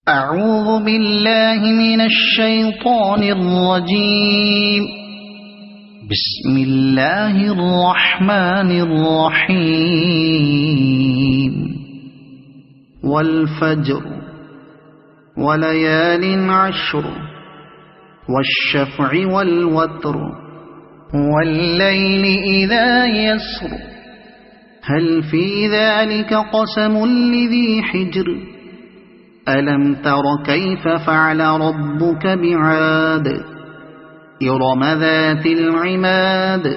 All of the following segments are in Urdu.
أعوذ بالله من الشيطان الرجيم. بسم الله الرحمن الرحيم. والفجر وليال عشر والشفع والوتر والليل إذا يسر هل في ذلك قسم لذي حجر ألم تر كيف فعل ربك بعاد إرم ذات العماد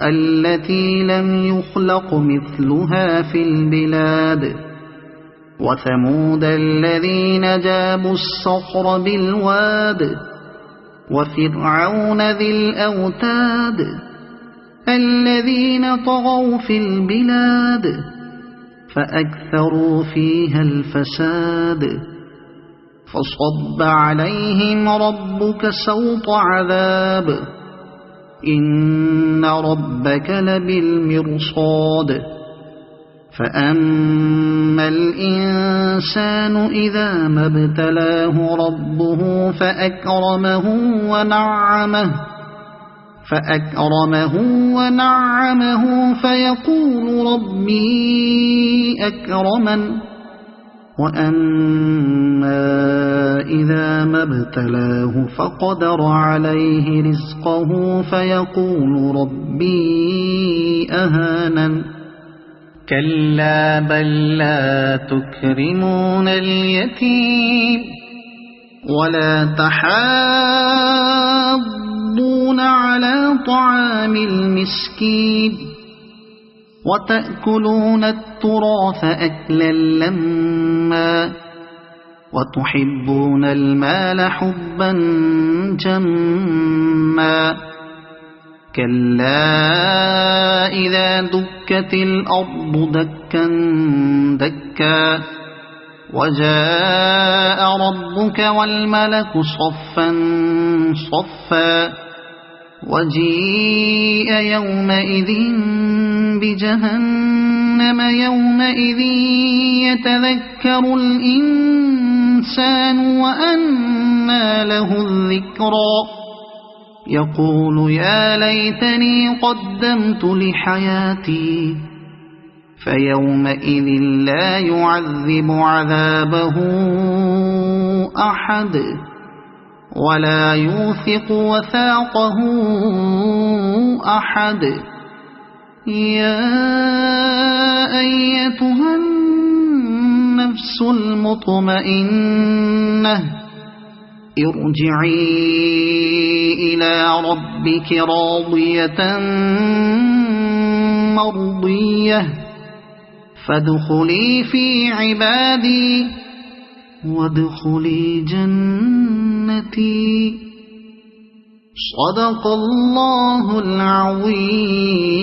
التي لم يخلق مثلها في البلاد وثمود الذين جابوا الصخر بالواد وفرعون ذي الأوتاد الذين طغوا في البلاد فأكثروا فيها الفساد فصب عليهم ربك سوط عذاب إن ربك لبالمرصاد فأما الإنسان إذا ما ابتلاه ربه فأكرمه ونعمه فيقول ربي أكرمن وأما إذا ما ابتلاه فقدر عليه رزقه فيقول ربي أهانن كلا بل لا تكرمون اليتيم ولا تحاضون على طعام المسكين وتأكلون التراث أكلا لما وتحبون المال حبا جما كلا إذا دكت الأرض دكا دكا وجاء ربك والملك صفا صفا وجيء يومئذ بجهنم يومئذ يتذكر الإنسان وأنى له الذكرى يقول يا ليتني قدمت لحياتي فيومئذ لا يعذب عذابه أحد ولا يوثق وثاقه أحد يا أيتها النفس المطمئنة ارجعي إلى ربك راضية مرضية فادخلي في عبادي وادخلي جنتي صدق الله العظيم.